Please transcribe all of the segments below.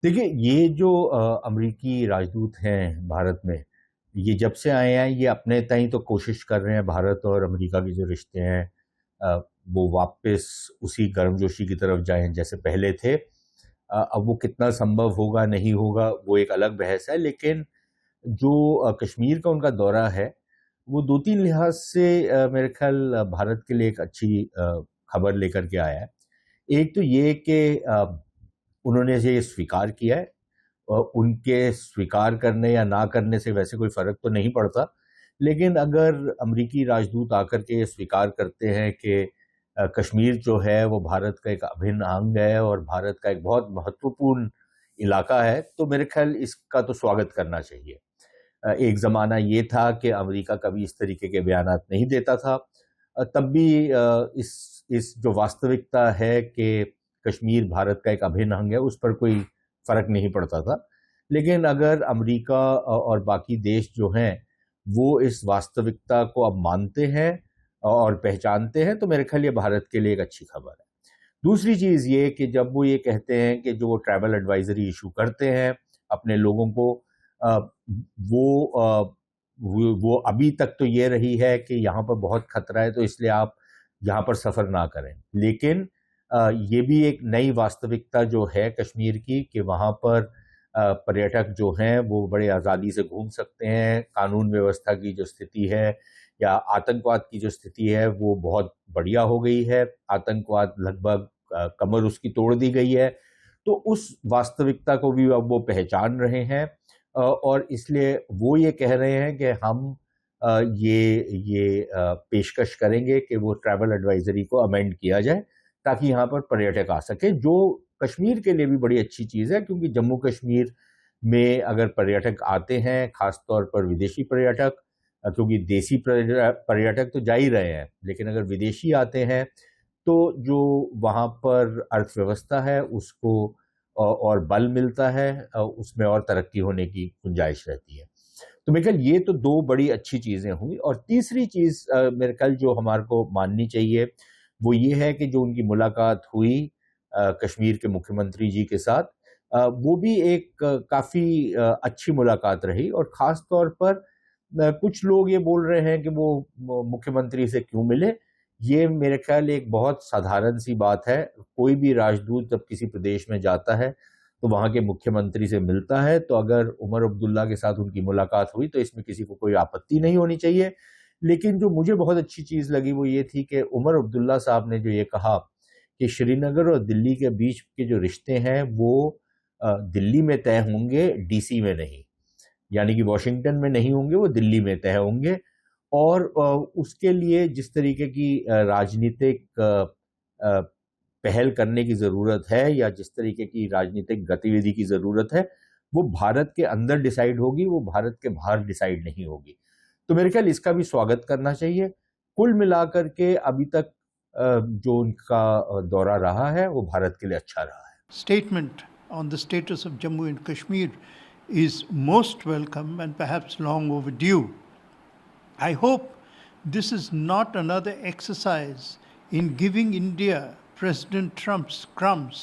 देखिए, ये जो अमरीकी राजदूत हैं भारत में, ये जब से आए हैं, ये अपने ताईं तो कोशिश कर रहे हैं भारत और अमेरिका के जो रिश्ते हैं वो वापस उसी गर्मजोशी की तरफ जाएं जैसे पहले थे। अब वो कितना संभव होगा नहीं होगा वो एक अलग बहस है, लेकिन जो कश्मीर का उनका दौरा है वो दो तीन लिहाज से मेरे ख्याल भारत के लिए एक अच्छी खबर लेकर के आया है। एक तो ये कि उन्होंने ये स्वीकार किया है, उनके स्वीकार करने या ना करने से वैसे कोई फर्क तो नहीं पड़ता, लेकिन अगर अमरीकी राजदूत आकर के ये स्वीकार करते हैं कि कश्मीर जो है वो भारत का एक अभिन्न अंग है और भारत का एक बहुत महत्वपूर्ण इलाका है, तो मेरे ख्याल इसका तो स्वागत करना चाहिए। एक ज़माना ये था कि अमेरिका कभी इस तरीके के बयानात नहीं देता था। तब भी इस जो वास्तविकता है कि कश्मीर भारत का एक अभिन्न अंग है, उस पर कोई फ़र्क नहीं पड़ता था। लेकिन अगर अमेरिका और बाकी देश जो हैं, वो इस वास्तविकता को अब मानते हैं और पहचानते हैं, तो मेरे ख़्याल ये भारत के लिए एक अच्छी खबर है। दूसरी चीज़ ये कि जब वो ये कहते हैं कि जो वो ट्रैवल एडवाइज़री इशू करते हैं अपने लोगों को, अ, वो वो अभी तक तो ये रही है कि यहाँ पर बहुत खतरा है तो इसलिए आप यहाँ पर सफ़र ना करें। लेकिन ये भी एक नई वास्तविकता जो है कश्मीर की कि वहाँ पर पर्यटक जो हैं वो बड़े आज़ादी से घूम सकते हैं। कानून व्यवस्था की जो स्थिति है या आतंकवाद की जो स्थिति है वो बहुत बढ़िया हो गई है। आतंकवाद लगभग कमर उसकी तोड़ दी गई है। तो उस वास्तविकता को भी अब वो पहचान रहे हैं और इसलिए वो ये कह रहे हैं कि हम ये पेशकश करेंगे कि वो ट्रैवल एडवाइजरी को अमेंड किया जाए ताकि यहाँ पर पर्यटक आ सके, जो कश्मीर के लिए भी बड़ी अच्छी चीज़ है, क्योंकि जम्मू कश्मीर में अगर पर्यटक आते हैं, खास तौर पर विदेशी पर्यटक, क्योंकि देसी पर्यटक तो जा ही रहे हैं, लेकिन अगर विदेशी आते हैं तो जो वहाँ पर अर्थव्यवस्था है उसको और बल मिलता है, उसमें और तरक्की होने की गुंजाइश रहती है। तो मेरे ख्याल ये तो दो बड़ी अच्छी चीज़ें हुई। और तीसरी चीज़ मेरे ख्याल जो हमारे को माननी चाहिए वो ये है कि जो उनकी मुलाकात हुई कश्मीर के मुख्यमंत्री जी के साथ, वो भी एक काफ़ी अच्छी मुलाकात रही। और ख़ास तौर पर कुछ लोग ये बोल रहे हैं कि वो मुख्यमंत्री से क्यों मिले। ये मेरे ख्याल एक बहुत साधारण सी बात है। कोई भी राजदूत जब किसी प्रदेश में जाता है तो वहाँ के मुख्यमंत्री से मिलता है, तो अगर उमर अब्दुल्ला के साथ उनकी मुलाकात हुई तो इसमें किसी को कोई आपत्ति नहीं होनी चाहिए। लेकिन जो मुझे बहुत अच्छी चीज़ लगी वो ये थी कि उमर अब्दुल्ला साहब ने जो ये कहा कि श्रीनगर और दिल्ली के बीच के जो रिश्ते हैं वो दिल्ली में तय होंगे, डीसी में नहीं। यानी कि वॉशिंगटन में नहीं होंगे, वो दिल्ली में तय होंगे। और उसके लिए जिस तरीके की राजनीतिक पहल करने की ज़रूरत है या जिस तरीके की राजनीतिक गतिविधि की ज़रूरत है, वो भारत के अंदर डिसाइड होगी, वो भारत के बाहर डिसाइड नहीं होगी। तो मेरे ख्याल इसका भी स्वागत करना चाहिए। कुल मिलाकर के अभी तक जो उनका दौरा रहा है वो भारत के लिए अच्छा रहा है। Statement on the status of Jammu and Kashmir is most welcome and perhaps long overdue. I hope this is not another exercise in giving India President Trump's crumbs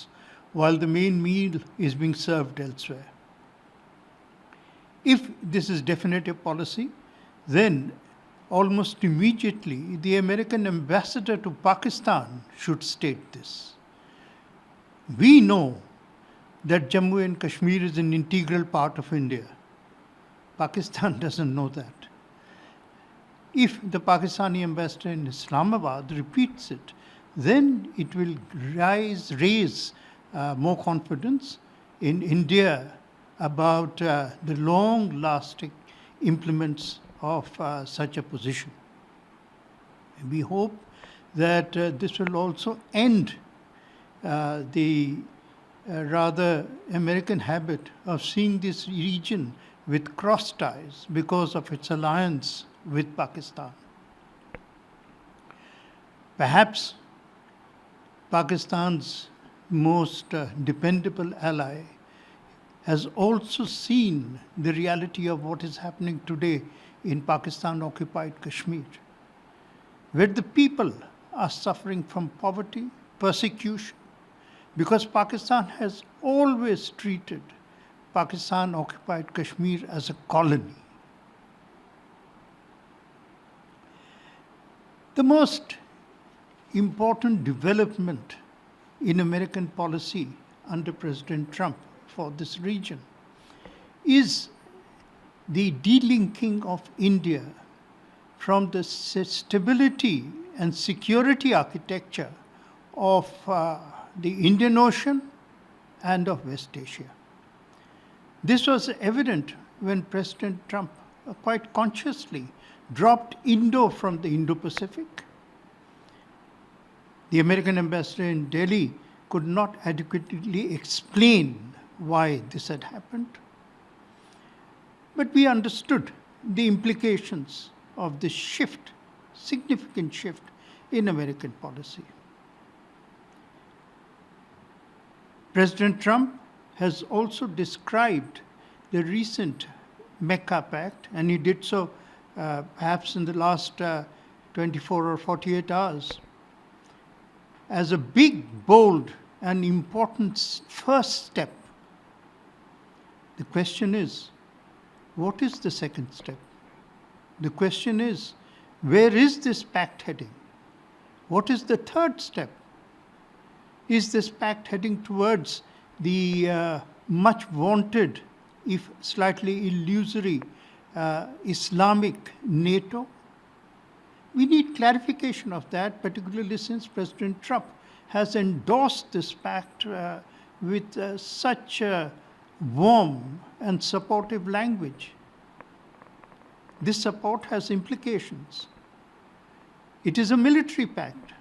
while the main meal is being served elsewhere. If this is definitive policy, then almost immediately the American ambassador to Pakistan should state this. We know that Jammu and Kashmir is an integral part of India. Pakistan doesn't know that. If the Pakistani ambassador in Islamabad repeats it, then it will raise more confidence in India about the long-lasting implements of such a position. We hope that this will also end the rather American habit of seeing this region with cross ties because of its alliance with Pakistan. Perhaps Pakistan's most dependable ally has also seen the reality of what is happening today in Pakistan-occupied Kashmir, where the people are suffering from poverty, persecution, because Pakistan has always treated Pakistan occupied Kashmir as a colony. The most important development in American policy under President Trump for this region is the delinking of India from the stability and security architecture of the Indian Ocean and of West Asia. This was evident when President Trump quite consciously dropped Indo from the Indo-Pacific. The American ambassador in Delhi could not adequately explain why this had happened. But we understood the implications of this shift, significant shift in American policy. President Trump has also described the recent Mecca pact, and he did so perhaps in the last 24 or 48 hours, as a big, bold, and important first step. The question is, what is the second step? The question is, where is this pact heading? What is the third step? Is this pact heading towards the much wanted, if slightly illusory, Islamic NATO? We need clarification of that, particularly since President Trump has endorsed this pact with such warm and supportive language. This support has implications. It is a military pact.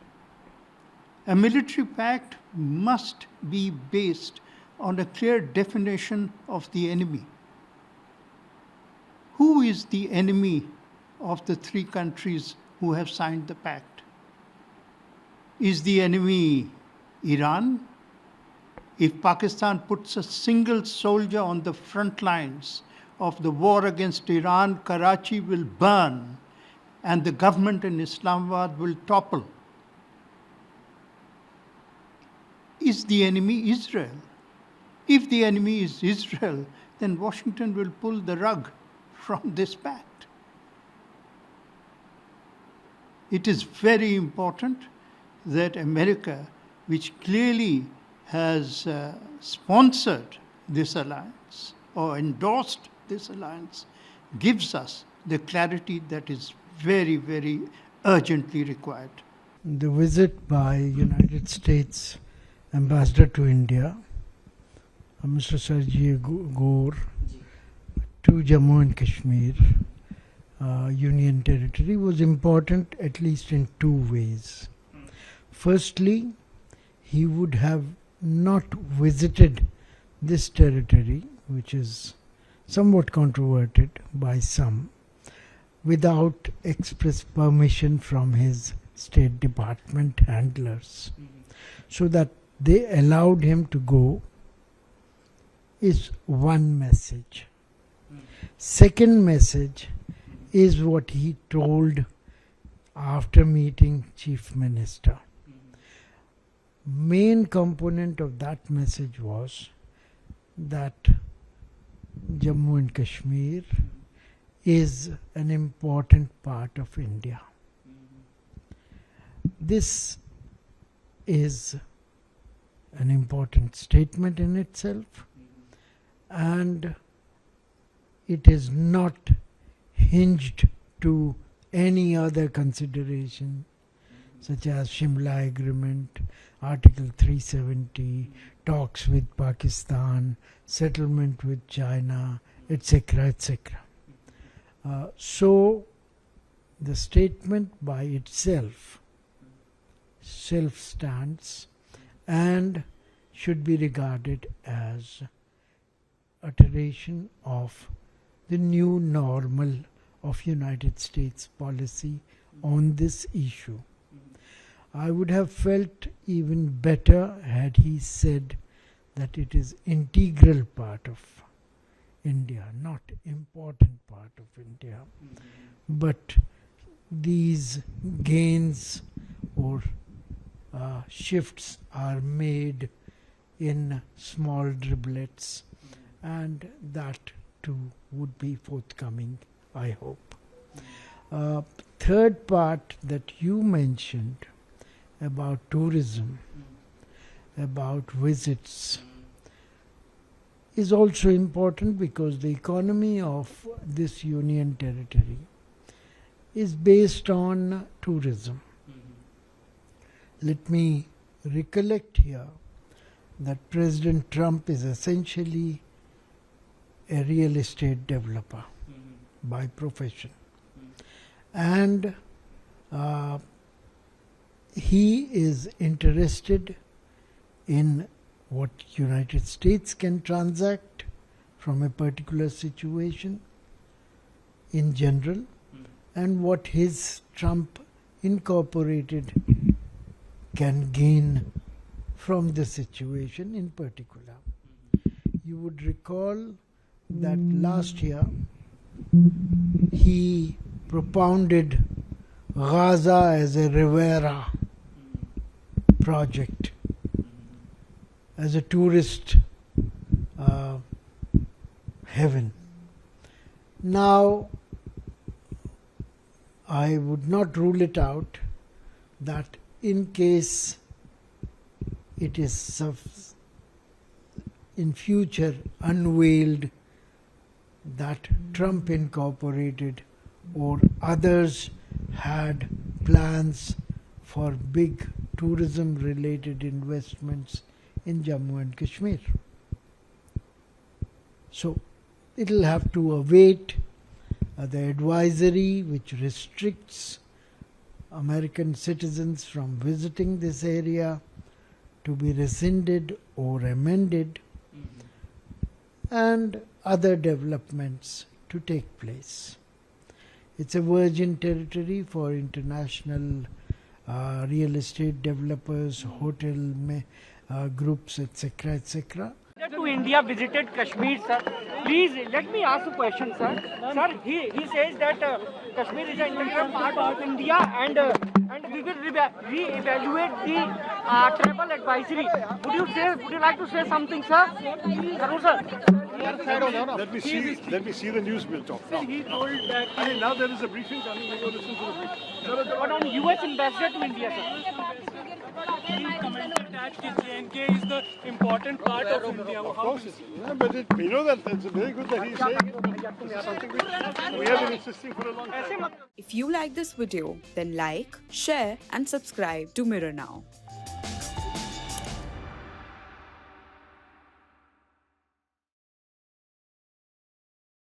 A military pact must be based on a clear definition of the enemy. Who is the enemy of the three countries who have signed the pact? Is the enemy Iran? If Pakistan puts a single soldier on the front lines of the war against Iran, Karachi will burn and the government in Islamabad will topple. Is the enemy Israel? If the enemy is Israel, then Washington will pull the rug from this pact. It is very important that America, which clearly has sponsored this alliance or endorsed this alliance, gives us the clarity that is very, very urgently required. The visit by United States Ambassador to India, Mr. Sergio Gor, to Jammu and Kashmir Union Territory was important at least in two ways. Firstly, he would have not visited this territory, which is somewhat controverted by some, without express permission from his State Department handlers. So that they allowed him to go is one message. Second message is what he told after meeting Chief Minister. Main component of that message was that Jammu and Kashmir is an important part of India. This is an important statement in itself, and it is not hinged to any other consideration such as Shimla Agreement, Article 370, talks with Pakistan, settlement with China, etc., etc. So the statement by itself self-stands and should be regarded as iteration of the new normal of United States policy on this issue. I would have felt even better had he said that it is integral part of India, not important part of India. But these gains or shifts are made in small driblets, and that too would be forthcoming, I hope. Third part that you mentioned about tourism, about visits, is also important because the economy of this union territory is based on tourism. Let me recollect here that President Trump is essentially a real estate developer by profession. And he is interested in what United States can transact from a particular situation in general, and what his Trump Incorporated can gain from the situation in particular. You would recall that last year he propounded Gaza as a Riviera project, as a tourist heaven. Now, I would not rule it out that in case it is in future unveiled that Trump Incorporated or others had plans for big tourism related investments in Jammu and Kashmir. So it will have to await the advisory which restricts American citizens from visiting this area to be rescinded or amended, and other developments to take place. It's a virgin territory for international real estate developers, hotel groups, etc., etc. To India visited Kashmir, sir. Please let me ask a question, sir. Sir, he says that Kashmir is an integral part of India, and we will re-evaluate the travel advisory. Would you like to say something, sir? Karun, sir. Let me see the news. We'll talk. Sir, he told that. I mean, now there is a briefing coming. We go listen to the briefing. But on U.S. ambassador to India, sir. He commented that J&K is the important part of India. Of course, yeah, but you know that it's very good that he's saying it. This is something which we have been insisting for a long time. If you like this video, then like, share and subscribe to Mirror Now.